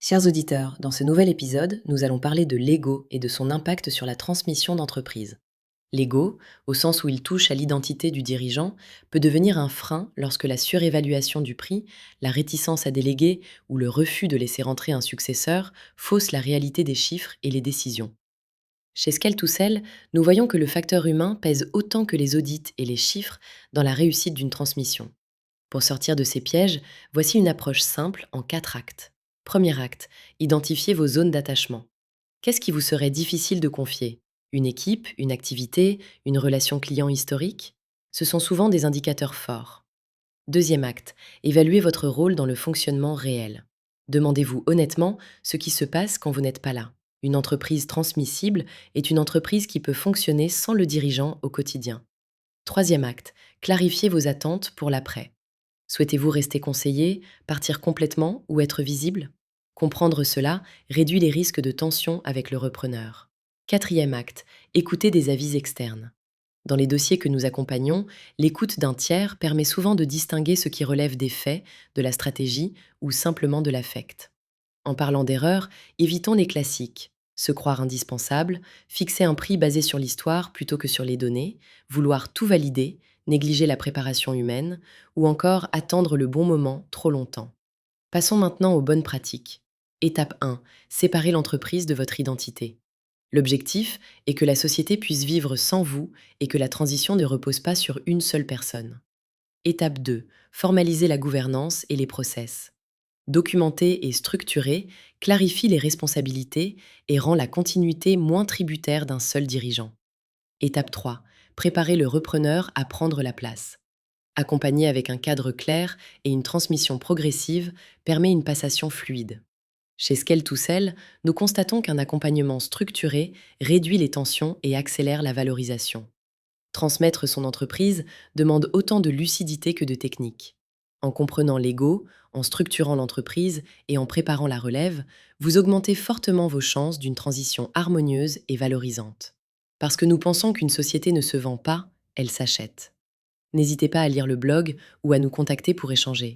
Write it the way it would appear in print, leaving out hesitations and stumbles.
Chers auditeurs, dans ce nouvel épisode, nous allons parler de l'ego et de son impact sur la transmission d'entreprise. L'ego, au sens où il touche à l'identité du dirigeant, peut devenir un frein lorsque la surévaluation du prix, la réticence à déléguer ou le refus de laisser rentrer un successeur faussent la réalité des chiffres et les décisions. Chez Skeltoussel, nous voyons que le facteur humain pèse autant que les audits et les chiffres dans la réussite d'une transmission. Pour sortir de ces pièges, voici une approche simple en 4 actes. Premier acte, identifiez vos zones d'attachement. Qu'est-ce qui vous serait difficile de confier? Une équipe, une activité, une relation client historique? Ce sont souvent des indicateurs forts. Deuxième acte, évaluez votre rôle dans le fonctionnement réel. Demandez-vous honnêtement ce qui se passe quand vous n'êtes pas là. Une entreprise transmissible est une entreprise qui peut fonctionner sans le dirigeant au quotidien. Troisième acte, clarifiez vos attentes pour l'après. Souhaitez-vous rester conseillé, partir complètement ou être visible? Comprendre cela réduit les risques de tension avec le repreneur. Quatrième acte, écoutez des avis externes. Dans les dossiers que nous accompagnons, l'écoute d'un tiers permet souvent de distinguer ce qui relève des faits, de la stratégie ou simplement de l'affect. En parlant d'erreurs, évitons les classiques. Se croire indispensable, fixer un prix basé sur l'histoire plutôt que sur les données, vouloir tout valider, négliger la préparation humaine, ou encore attendre le bon moment trop longtemps. Passons maintenant aux bonnes pratiques. Étape 1. Séparez l'entreprise de votre identité. L'objectif est que la société puisse vivre sans vous et que la transition ne repose pas sur une seule personne. Étape 2. Formalisez la gouvernance et les process. Documenté et structuré, clarifie les responsabilités et rend la continuité moins tributaire d'un seul dirigeant. Étape 3. Préparer le repreneur à prendre la place. Accompagner avec un cadre clair et une transmission progressive permet une passation fluide. Chez Skeltoussel, nous constatons qu'un accompagnement structuré réduit les tensions et accélère la valorisation. Transmettre son entreprise demande autant de lucidité que de technique. En comprenant l'ego, en structurant l'entreprise et en préparant la relève, vous augmentez fortement vos chances d'une transition harmonieuse et valorisante. Parce que nous pensons qu'une société ne se vend pas, elle s'achète. N'hésitez pas à lire le blog ou à nous contacter pour échanger.